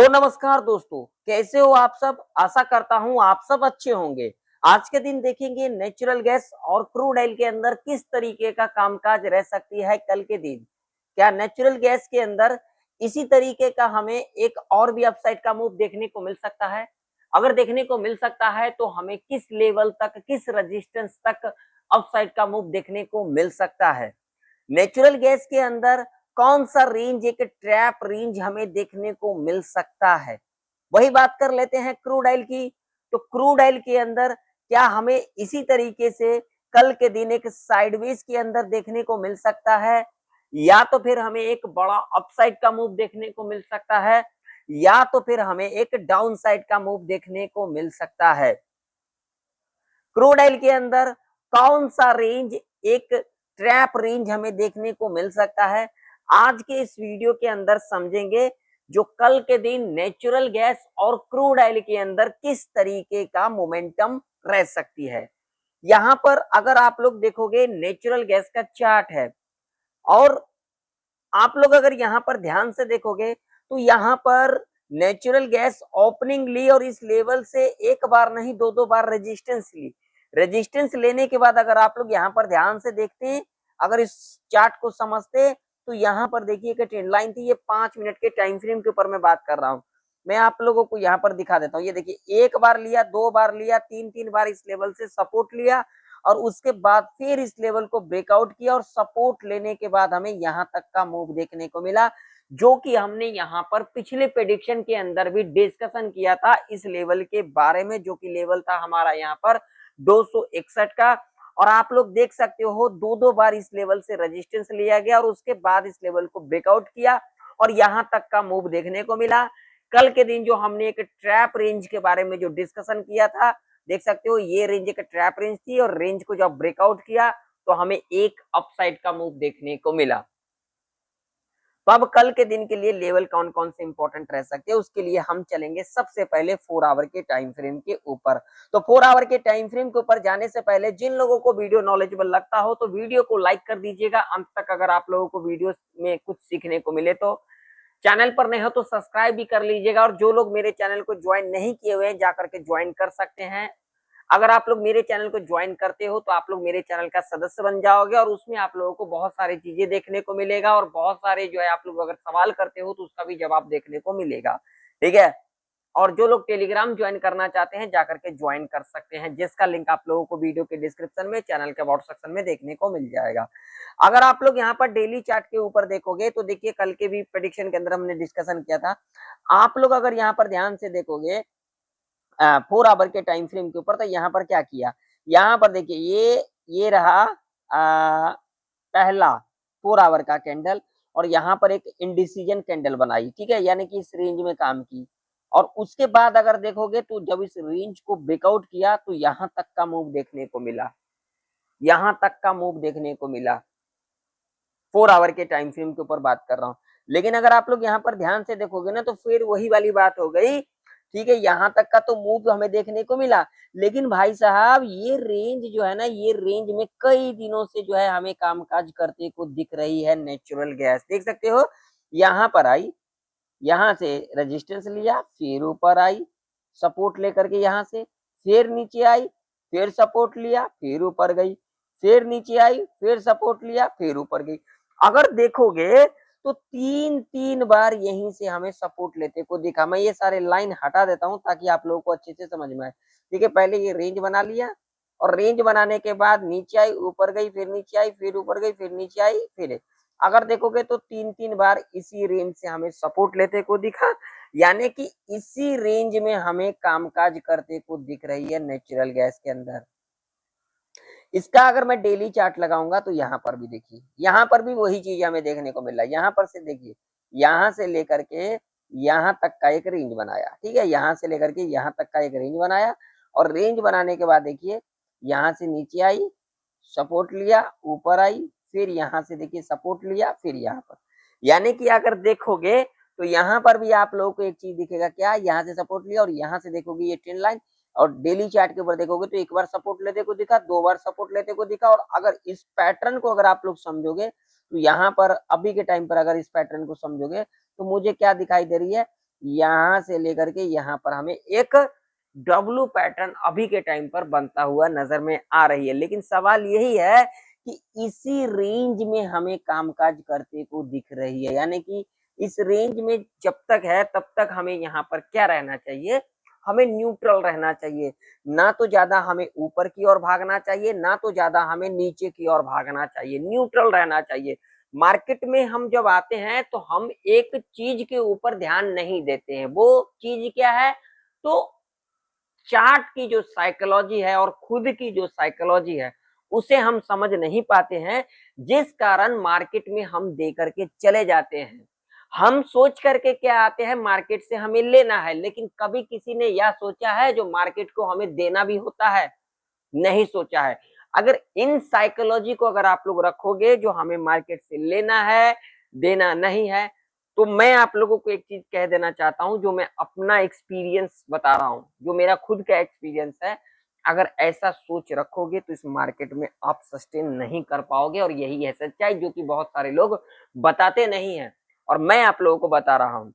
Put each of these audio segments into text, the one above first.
नमस्कार दोस्तों, कैसे हो आप सब। आशा करता हूं आप सब अच्छे होंगे। आज के दिन देखेंगे नेचुरल गैस और क्रूड ऑयल के अंदर किस तरीके का कामकाज रह सकती है कल के दिन। क्या नेचुरल गैस के अंदर इसी तरीके का हमें एक और भी अपसाइड का मूव देखने को मिल सकता है। अगर देखने को मिल सकता है तो हमें किस लेवल तक, किस रजिस्टेंस तक अपसाइड का मूव देखने को मिल सकता है। नेचुरल गैस के अंदर कौन सा रेंज, एक ट्रैप रेंज हमें देखने को मिल सकता है। वही बात कर लेते हैं क्रूड ऑयल की। तो क्रूड ऑयल के अंदर क्या हमें इसी तरीके से कल के दिन एक साइडवेज के अंदर देखने को मिल सकता है, या तो फिर हमें एक बड़ा अपसाइड का मूव देखने को मिल सकता है, या तो फिर हमें एक डाउन साइड का मूव देखने को मिल सकता है। क्रूड ऑयल के अंदर कौन सा रेंज, एक ट्रैप रेंज हमें देखने को मिल सकता है, आज के इस वीडियो के अंदर समझेंगे। जो कल के दिन नेचुरल गैस और क्रूड ऑयल के अंदर किस तरीके का मोमेंटम रह सकती है। यहां पर अगर आप लोग देखोगे नेचुरल गैस का चार्ट है, और आप लोग अगर यहाँ पर ध्यान से देखोगे तो यहाँ पर नेचुरल गैस ओपनिंग ली और इस लेवल से एक बार नहीं दो दो बार रेजिस्टेंस ली। रेजिस्टेंस लेने के बाद अगर आप लोग यहाँ पर ध्यान से देखते हैं, अगर इस चार्ट को समझते, तो यहाँ पर देखिए कि ट्रेंड लाइन थी। ये 5 मिनट के टाइम फ्रेम के ऊपर मैं बात कर रहा हूँ। मैं आप लोगों को यहाँ पर दिखा देता हूँ। ये देखिए, एक बार लिया, दो बार लिया, तीन तीन बार इस लेवल से सपोर्ट लिया, और उसके बाद फिर इस लेवल को ब्रेकआउट किया, और सपोर्ट लेने के बाद हमें यहां तक का मूव देखने को मिला, जो कि हमने यहां पर पिछले प्रेडिक्शन के अंदर भी डिस्कशन किया था इस लेवल के बारे में, जो कि लेवल था हमारा यहां पर 261 का। और आप लोग देख सकते हो दो दो बार इस लेवल से रेजिस्टेंस लिया गया और उसके बाद इस लेवल को ब्रेकआउट किया और यहां तक का मूव देखने को मिला। कल के दिन जो हमने एक ट्रैप रेंज के बारे में जो डिस्कशन किया था, देख सकते हो ये रेंज एक ट्रैप रेंज थी, और रेंज को जब ब्रेकआउट किया तो हमें एक अपसाइड का मूव देखने को मिला। तो अब कल के दिन के लिए लेवल कौन कौन से इंपॉर्टेंट रह सकते हैं, उसके लिए हम चलेंगे सबसे पहले 4 आवर के टाइम फ्रेम के ऊपर। तो 4 आवर के टाइम फ्रेम के ऊपर जाने से पहले जिन लोगों को वीडियो नॉलेजेबल लगता हो तो वीडियो को लाइक कर दीजिएगा अंत तक। अगर आप लोगों को वीडियो में कुछ सीखने को मिले तो चैनल पर नहीं हो तो सब्सक्राइब भी कर लीजिएगा, और जो लोग मेरे चैनल को ज्वाइन नहीं किए हुए हैं जाकर के ज्वाइन कर सकते हैं। अगर आप लोग मेरे चैनल को ज्वाइन करते हो तो आप लोग मेरे चैनल का सदस्य बन जाओगे, और उसमें आप लोगों को बहुत सारी चीजें देखने को मिलेगा, और बहुत सारे जो है आप लोग अगर सवाल करते हो तो उसका भी जवाब देखने को मिलेगा। ठीक है। और जो लोग टेलीग्राम ज्वाइन करना चाहते हैं जाकर के ज्वाइन कर सकते हैं, जिसका लिंक आप लोगों को वीडियो के डिस्क्रिप्शन में, चैनल के व्हाट्सएप सेक्शन में देखने को मिल जाएगा। अगर आप लोग यहाँ पर डेली चार्ट के ऊपर देखोगे तो देखिए, कल के भी प्रेडिक्शन के अंदर हमने डिस्कशन किया था। आप लोग अगर यहाँ पर ध्यान से देखोगे 4 आवर के टाइम फ्रेम के ऊपर, तो यहाँ पर क्या किया, यहाँ पर देखिए ये रहा पहला 4 आवर का कैंडल, और यहाँ पर एक इंडिसीजन कैंडल बनाई। ठीक है, यानी कि इस रेंज में काम की, और उसके बाद अगर देखोगे तो जब इस रेंज को ब्रेकआउट किया तो यहाँ तक का मूव देखने को मिला, यहाँ तक का मूव देखने को मिला। 4 आवर के टाइम फ्रेम के ऊपर बात कर रहा हूँ। लेकिन अगर आप लोग यहाँ पर ध्यान से देखोगे ना तो फिर वही वाली बात हो गई। ठीक है, यहाँ तक का तो मूव हमें देखने को मिला, लेकिन भाई साहब ये रेंज जो है ना, ये रेंज में कई दिनों से जो है हमें कामकाज करते को दिख रही है नेचुरल गैस। देख सकते हो, यहाँ पर आई, यहाँ से रेजिस्टेंस लिया, फिर ऊपर आई सपोर्ट लेकर के, यहाँ से फिर नीचे आई, फिर सपोर्ट लिया, फिर ऊपर गई, फिर नीचे आई, फिर सपोर्ट लिया, फिर ऊपर गई। अगर देखोगे तो तीन तीन बार यहीं से हमें सपोर्ट लेते को दिखा। मैं ये सारे लाइन हटा देता हूं ताकि आप लोगों को अच्छे से समझ में आए। ठीक है, पहले ये रेंज बना लिया, और रेंज बनाने के बाद नीचे आई, ऊपर गई, फिर नीचे आई, फिर ऊपर गई, फिर नीचे आई, फिर अगर देखोगे तो तीन तीन बार इसी रेंज से हमें सपोर्ट लेते को दिखा, यानी कि इसी रेंज में हमें कामकाज करते को दिख रही है नेचुरल गैस के अंदर। इसका अगर मैं डेली चार्ट लगाऊंगा तो यहाँ पर भी देखिए, यहाँ पर भी वही चीज हमें देखने को मिल रहा है। यहाँ पर से देखिए, यहाँ से लेकर के यहाँ तक का एक रेंज बनाया। ठीक है, यहाँ से लेकर के यहाँ तक का एक रेंज बनाया, और रेंज बनाने के बाद देखिए यहाँ से नीचे आई, सपोर्ट लिया, ऊपर आई, फिर यहाँ से देखिए सपोर्ट लिया, फिर यहाँ पर, यानी कि अगर देखोगे तो यहाँ पर भी आप लोगों को एक चीज दिखेगा, क्या, यहाँ से सपोर्ट लिया और यहाँ से देखोगे ये ट्रेंड लाइन, और डेली चार्ट के ऊपर देखोगे तो एक बार सपोर्ट लेते को दिखा, दो बार सपोर्ट लेते को दिखा। और अगर इस पैटर्न को अगर आप लोग समझोगे तो यहाँ पर अभी के टाइम पर अगर इस पैटर्न को समझोगे तो मुझे क्या दिखाई दे रही है, यहाँ से लेकर के यहाँ पर हमें एक डब्लू पैटर्न अभी के टाइम पर बनता हुआ नजर में आ रही है। लेकिन सवाल यही है कि इसी रेंज में हमें कामकाज करते को दिख रही है, यानी कि इस रेंज में जब तक है तब तक हमें यहाँ पर क्या रहना चाहिए, हमें न्यूट्रल रहना चाहिए। ना तो ज्यादा हमें ऊपर की ओर भागना चाहिए, ना तो ज्यादा हमें नीचे की ओर भागना चाहिए, न्यूट्रल रहना चाहिए। मार्केट में हम जब आते हैं तो हम एक चीज के ऊपर ध्यान नहीं देते हैं, वो चीज क्या है, तो चार्ट की जो साइकोलॉजी है और खुद की जो साइकोलॉजी है उसे हम समझ नहीं पाते हैं, जिस कारण मार्केट में हम दे करके चले जाते हैं। हम सोच करके क्या आते हैं, मार्केट से हमें लेना है, लेकिन कभी किसी ने यह सोचा है जो मार्केट को हमें देना भी होता है, नहीं सोचा है। अगर इन साइकोलॉजी को अगर आप लोग रखोगे जो हमें मार्केट से लेना है, देना नहीं है, तो मैं आप लोगों को एक चीज कह देना चाहता हूं, जो मैं अपना एक्सपीरियंस बता रहा हूं, जो मेरा खुद का एक्सपीरियंस है। अगर ऐसा सोच रखोगे तो इस मार्केट में आप सस्टेन नहीं कर पाओगे, और यही है सच्चाई जो कि बहुत सारे लोग बताते नहीं है, और मैं आप लोगों को बता रहा हूं।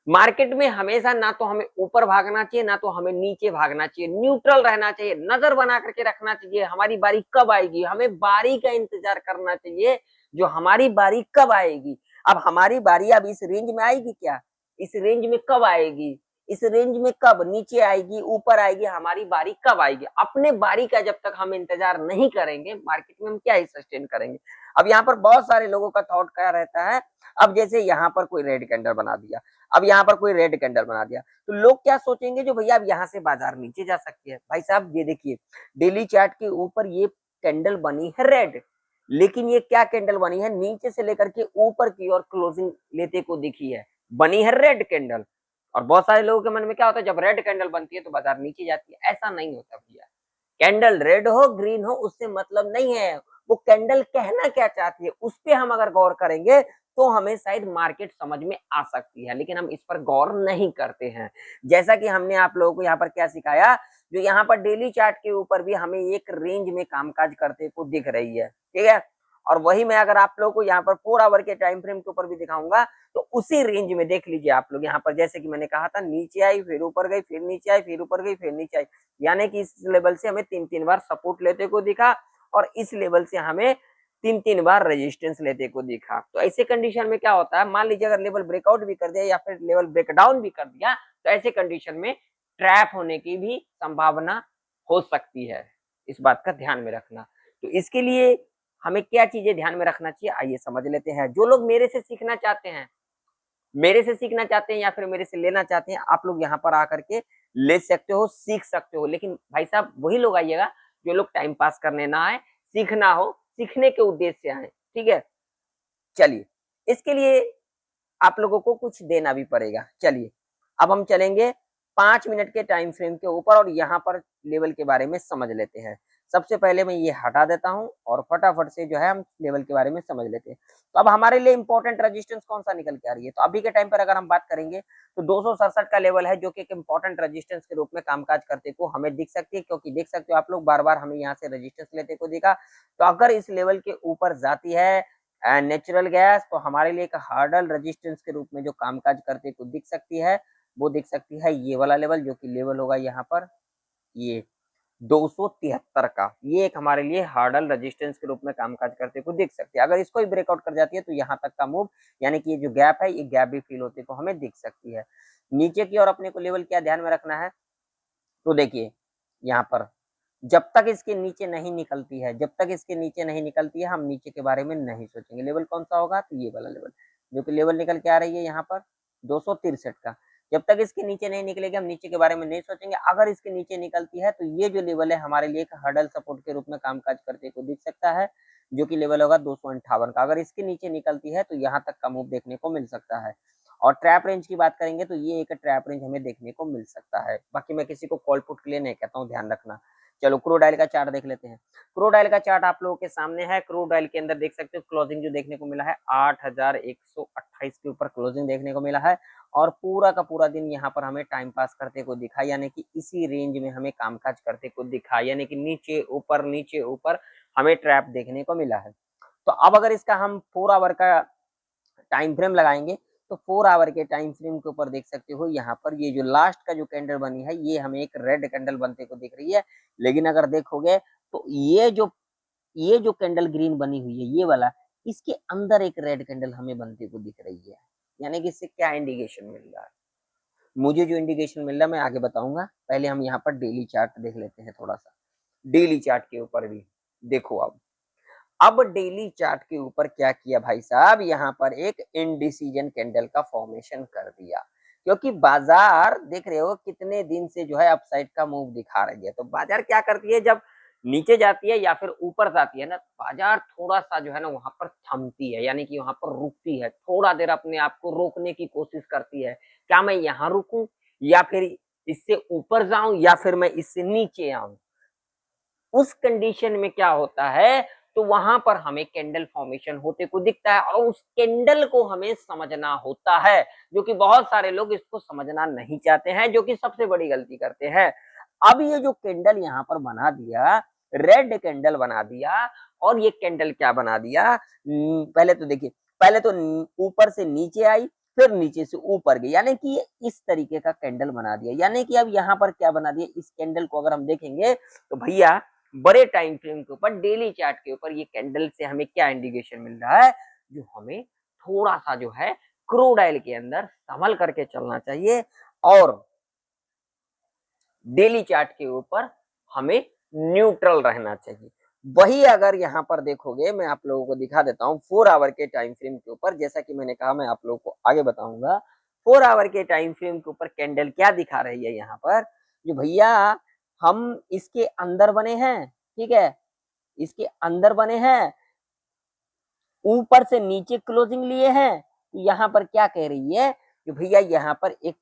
मार्केट में हमेशा ना तो हमें ऊपर भागना चाहिए, ना तो हमें नीचे भागना चाहिए, न्यूट्रल रहना चाहिए, नजर बना करके रखना चाहिए हमारी बारी कब आएगी, हमें बारी का इंतजार करना चाहिए जो हमारी बारी कब आएगी। अब हमारी बारी अब इस रेंज में आएगी क्या, इस रेंज में कब आएगी, इस रेंज में कब नीचे आएगी, ऊपर आएगी, हमारी बारी कब आएगी। अपने बारी का जब तक हम इंतजार नहीं करेंगे, मार्केट में हम क्या ही सस्टेन करेंगे। अब यहाँ पर बहुत सारे लोगों का थॉट क्या रहता है, अब जैसे यहाँ पर कोई रेड कैंडल बना दिया, अब यहाँ पर कोई रेड कैंडल बना दिया, तो लोग क्या सोचेंगे, जो भैया अब यहाँ से बाजार नीचे जा सकती है। भाई साहब ये देखिए, डेली चार्ट के ऊपर ये कैंडल बनी है रेड, लेकिन ये क्या कैंडल बनी है, नीचे से लेकर के ऊपर की ओर क्लोजिंग लेते को दिखी है, बनी है रेड कैंडल। और बहुत सारे लोगों के मन में क्या होता है, जब रेड कैंडल बनती है तो बाजार नीचे जाती है। ऐसा नहीं होता भैया, कैंडल रेड हो ग्रीन हो उससे मतलब नहीं है, वो कैंडल कहना क्या चाहती है उस पे हम अगर गौर करेंगे तो हमें शायद मार्केट समझ में आ सकती है, लेकिन हम इस पर गौर नहीं करते हैं। जैसा कि हमने आप लोगों को यहाँ पर क्या सिखाया, जो यहाँ पर डेली चार्ट के ऊपर भी हमें एक रेंज में कामकाज करते को दिख रही है, ठीक है। और वही मैं अगर आप लोगों को यहाँ पर 4 आवर के टाइम फ्रेम के ऊपर भी दिखाऊंगा, तो उसी रेंज में देख लीजिए आप लोग, यहाँ पर जैसे कि मैंने कहा था, नीचे आई फिर ऊपर गई, फिर नीचे आई, फिर ऊपर गई, फिर नीचे आई, यानी कि इस लेवल से हमें 3-3 बार सपोर्ट लेते को दिखा, और इस लेवल से हमें 3-3 बार रेजिस्टेंस लेते को दिखा। तो ऐसे कंडीशन में क्या होता है, मान लीजिए अगर लेवल ब्रेकआउट भी कर दिया या फिर लेवल ब्रेकडाउन भी कर दिया, तो ऐसे कंडीशन में ट्रैप होने की भी संभावना हो सकती है। इस बात का ध्यान में रखना। तो इसके लिए हमें क्या चीजें ध्यान में रखना चाहिए, आइए समझ लेते हैं। जो लोग मेरे से सीखना चाहते हैं, मेरे से सीखना चाहते हैं या फिर मेरे से लेना चाहते हैं, आप लोग यहाँ पर आकर के ले सकते हो, सीख सकते हो। लेकिन भाई साहब वही लोग आइएगा जो लोग टाइम पास करने ना आए, सीखना हो, सीखने के उद्देश्य से आए, ठीक है। चलिए, इसके लिए आप लोगों को कुछ देना भी पड़ेगा। चलिए, अब हम चलेंगे 5 मिनट के टाइम फ्रेम के ऊपर और यहाँ पर लेवल के बारे में समझ लेते हैं। सबसे पहले मैं ये हटा देता हूँ और फटाफट से जो है हम लेवल के बारे में समझ लेते हैं। तो अब हमारे लिए इंपॉर्टेंट रेजिस्टेंस कौन सा निकल के आ रही है, तो अभी के टाइम पर अगर हम बात करेंगे तो 267 का लेवल है, जो कि एक इंपॉर्टेंट रेजिस्टेंस के रूप में कामकाज करते को हमें दिख सकती है, क्योंकि देख सकते हो आप लोग बार बार हमें यहाँ से रेजिस्टेंस लेते को दिखा। तो अगर इस लेवल के ऊपर जाती है नेचुरल गैस, तो हमारे लिए एक हार्डल रेजिस्टेंस के रूप में जो कामकाज करते को दिख सकती है, वो दिख सकती है ये वाला लेवल, जो कि लेवल होगा यहाँ पर ये 273 का। ये एक हमारे लिए हार्डल रेजिस्टेंस के रूप में कामकाज करते को दिख सकती है। अगर इसको ही ब्रेकआउट कर जाती है तो यहाँ तक का मूव, यानी कि ये जो गैप है, ये गैप भी फील होते को हमें दिख सकती है। नीचे की ओर अपने को लेवल क्या ध्यान में रखना है, तो देखिए यहाँ पर जब तक इसके नीचे नहीं निकलती है, जब तक इसके नीचे नहीं निकलती है, हम नीचे के बारे में नहीं सोचेंगे। लेवल कौन सा होगा, तो ये वाला लेवल, जो कि लेवल निकल के आ रही है यहाँ पर 263 का। जब तक इसके नीचे नहीं निकलेगी हम नीचे के बारे में नहीं सोचेंगे। अगर इसके नीचे निकलती है तो ये जो लेवल है हमारे लिए एक हर्डल सपोर्ट के रूप में कामकाज करते को दिख सकता है, जो कि लेवल होगा 258 का। अगर इसके नीचे निकलती है तो यहाँ तक का मूव देखने को मिल सकता है। और ट्रैप रेंज की बात करेंगे तो ये एक ट्रैप रेंज हमें देखने को मिल सकता है। बाकी मैं किसी को कॉल पुट के लिए नहीं कहता हूँ, ध्यान रखना। चलो क्रूड ऑयल का चार्ट देख लेते हैं। क्रूड ऑयल का चार्ट आप लोगों के सामने है। क्रूड ऑयल के अंदर देख सकते हो क्लोजिंग जो देखने को मिला है 8128 के ऊपर क्लोजिंग देखने को मिला है, और पूरा का पूरा दिन यहाँ पर हमें टाइम पास करते को दिखा, यानी कि इसी रेंज में हमें कामकाज करते को दिखा, यानी कि नीचे ऊपर हमें ट्रैप देखने को मिला है। तो अब अगर इसका हम 4 आवर का टाइम फ्रेम लगाएंगे तो 4 आवर के टाइम फ्रेम के ऊपर देख सकते हो यहाँ पर ये जो लास्ट का जो कैंडल बनी है ये हमें एक रेड कैंडल बनते को दिख रही है। लेकिन अगर देखोगे तो ये जो कैंडल ग्रीन बनी हुई है ये वाला, इसके अंदर एक रेड कैंडल हमें बनते को दिख रही है। यानी कि इससे क्या इंडिकेशन मिल रहा है? मुझे जो इंडिकेशन मिल रहा है मैं आगे बताऊंगा। पहले हम यहाँ पर डेली चार्ट देख लेते हैं थोड़ा सा। डेली चार्ट के ऊपर भी देखो अब डेली चार्ट के ऊपर क्या किया भाई साहब, यहाँ पर एक इनडिसीजन कैंडल का फॉर्मेशन कर दिया। क्योंकि बाजार देख रहे हो कितने दिन से जो है अपसाइड का मूव दिखा रही है। तो बाजार क्या करती है, जब नीचे जाती है या फिर ऊपर जाती है ना, बाजार थोड़ा सा जो है ना वहां पर थमती है, यानी कि वहां पर रुकती है, थोड़ा देर अपने आप को रोकने की कोशिश करती है। क्या मैं यहाँ रुकूं या फिर इससे ऊपर जाऊं या फिर मैं इससे नीचे आऊं। उस कंडीशन में क्या होता है, तो वहां पर हमें कैंडल फॉर्मेशन होते को दिखता है और उस कैंडल को हमें समझना होता है, जो कि बहुत सारे लोग इसको समझना नहीं चाहते हैं, जो कि सबसे बड़ी गलती करते हैं। अब ये जो कैंडल यहाँ पर बना दिया, रेड कैंडल बना दिया, और ये कैंडल क्या बना दिया, पहले तो देखिए, पहले तो ऊपर से नीचे आई, फिर नीचे से ऊपर गई, यानी कि ये इस तरीके का कैंडल बना दिया। यानी कि अब यहाँ पर क्या बना दिया, इस कैंडल को अगर हम देखेंगे तो भैया बड़े टाइम फ्रेम के ऊपर, डेली चार्ट के ऊपर ये कैंडल से हमें क्या इंडिकेशन मिल रहा है, जो हमें थोड़ा सा जो है क्रूड ऑयल के अंदर संभल करके चलना चाहिए, और डेली चार्ट के ऊपर हमें न्यूट्रल रहना चाहिए। वही अगर यहाँ पर देखोगे, मैं आप लोगों को दिखा देता हूँ 4 आवर के टाइम फ्रेम के ऊपर, जैसा कि मैंने कहा मैं आप लोगों को आगे बताऊंगा। 4 आवर के टाइम फ्रेम के ऊपर कैंडल क्या दिखा रही है यहाँ पर, जो भैया हम इसके अंदर बने हैं, ठीक है, इसके अंदर बने हैं, ऊपर से नीचे क्लोजिंग लिए हैं, तो यहाँ पर क्या कह रही है कि भैया यहाँ पर एक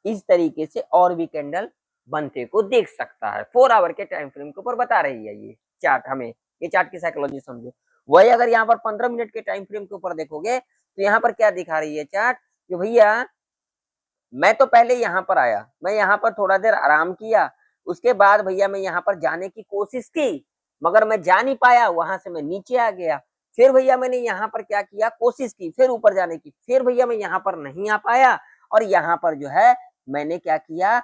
इस तरीके से और भी कैंडल बनते को देख सकता है। 4 आवर के टाइम फ्रेम के ऊपर बता रही है ये चार्ट हमें, ये चार्ट की साइकोलॉजी समझो। वही अगर यहाँ पर 15 मिनट के टाइम फ्रेम के ऊपर देखोगे तो यहाँ पर क्या दिखा रही है चार्ट, कि भैया मैं तो पहले यहाँ पर आया, मैं यहाँ पर थोड़ा देर आराम किया, उसके बाद भैया मैं यहाँ पर जाने की कोशिश की, मगर मैं जा नहीं पाया, वहां से मैं नीचे आ गया। फिर भैया मैंने यहाँ पर क्या किया, कोशिश की फिर ऊपर जाने की, फिर भैया मैं यहाँ पर नहीं आ पाया, और यहाँ पर जो है मैंने क्या किया,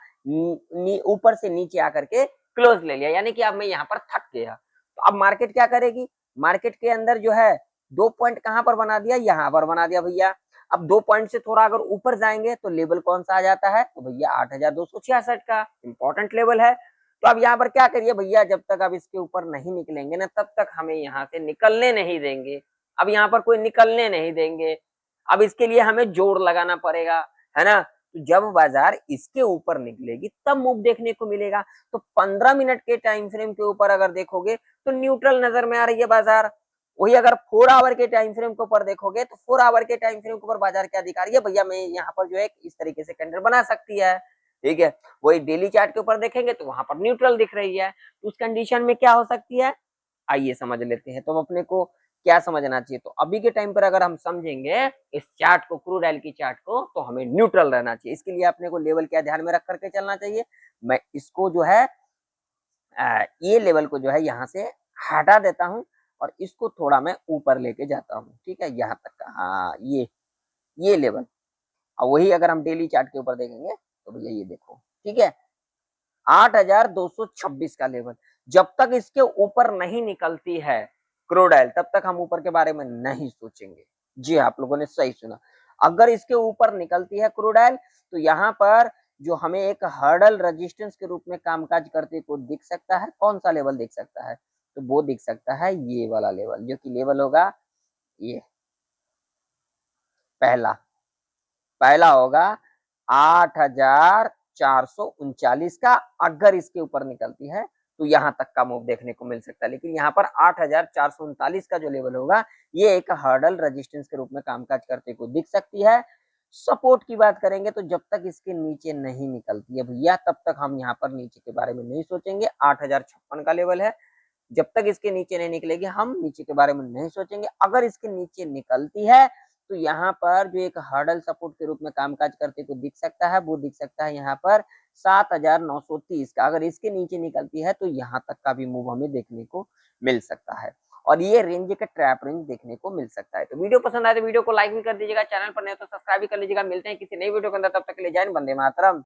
ऊपर से नीचे आकर के क्लोज ले लिया, यानी कि अब मैं यहाँ पर थक गया। तो अब मार्केट क्या करेगी, मार्केट के अंदर जो है 2 पॉइंट कहां पर बना दिया, यहाँ पर बना दिया भैया। अब 2 पॉइंट से थोड़ा अगर ऊपर जाएंगे तो लेवल कौन सा आ जाता है, तो भैया 8266 का इंपॉर्टेंट लेवल है। तो अब यहाँ पर क्या करिए भैया, जब तक अब इसके ऊपर नहीं निकलेंगे ना, तब तक हमें यहाँ से निकलने नहीं देंगे। अब यहाँ पर कोई निकलने नहीं देंगे, अब इसके लिए हमें जोर लगाना पड़ेगा, है ना। तो जब बाजार इसके ऊपर निकलेगी तब मूव देखने को मिलेगा। तो 15 मिनट के टाइम फ्रेम के ऊपर अगर देखोगे तो न्यूट्रल नजर में आ रही है बाजार। वही अगर 4 आवर के टाइम फ्रेम के ऊपर देखोगे तो 4 आवर के टाइम फ्रेम के ऊपर बाजार क्या दिखा रही है, भैया मैं यहाँ पर जो है इस तरीके से कैंडल बना सकती है, ठीक है। वही डेली चार्ट के ऊपर देखेंगे तो वहां पर न्यूट्रल दिख रही है, तो उस कंडीशन में क्या हो सकती है, आइए समझ लेते हैं। तो अपने को क्या समझना चाहिए, तो अभी के टाइम पर अगर हम समझेंगे इस चार्ट को, क्रूड ऑयल की चार्ट को, तो हमें न्यूट्रल रहना चाहिए। इसके लिए अपने को लेवल क्या ध्यान में रख करके चलना चाहिए, मैं इसको जो है ये लेवल को जो है यहाँ से हटा देता हूँ और इसको थोड़ा मैं ऊपर लेके जाता हूँ, ठीक है, यहाँ तक का, हाँ ये लेवल। और वही अगर हम डेली चार्ट के ऊपर देखेंगे तो भैया ये देखो, ठीक है, 8226 का लेवल। जब तक इसके ऊपर नहीं निकलती है क्रूड ऑयल तब तक हम ऊपर के बारे में नहीं सोचेंगे। जी आप लोगों ने सही सुना, अगर इसके ऊपर निकलती है क्रूड ऑयल तो यहाँ पर जो हमें एक हर्डल रेजिस्टेंस के रूप में कामकाज करते को दिख सकता है, कौन सा लेवल दिख सकता है, तो वो दिख सकता है ये वाला लेवल, जो कि लेवल होगा ये पहला पहला होगा 8439 का। अगर इसके ऊपर निकलती है तो यहां तक का मूव देखने को मिल सकता है, लेकिन यहाँ पर 8439 का जो लेवल होगा ये एक हर्डल रेजिस्टेंस के रूप में कामकाज करते को दिख सकती है। सपोर्ट की बात करेंगे तो जब तक इसके नीचे नहीं निकलती है भैया तब तक हम यहाँ पर नीचे के बारे में नहीं सोचेंगे। 8056 का लेवल है, जब तक इसके नीचे नहीं निकलेगी हम नीचे के बारे में नहीं सोचेंगे। अगर इसके नीचे निकलती है तो यहाँ पर जो एक हर्डल सपोर्ट के रूप में कामकाज करते को दिख सकता है, वो दिख सकता है यहाँ पर 7930 का। अगर इसके नीचे निकलती है तो यहाँ तक का भी मूव हमें देखने को मिल सकता है। और ये रेंज का ट्रैप रेंज देखने को मिल सकता है। तो वीडियो पसंद आए तो वीडियो को लाइक भी कर दीजिएगा, चैनल पर नहीं हो तो सब्सक्राइब भी कर लीजिएगा। मिलते हैं किसी नई वीडियो के अंदर, तब तक के लिए जय हिंद, वंदे मातरम।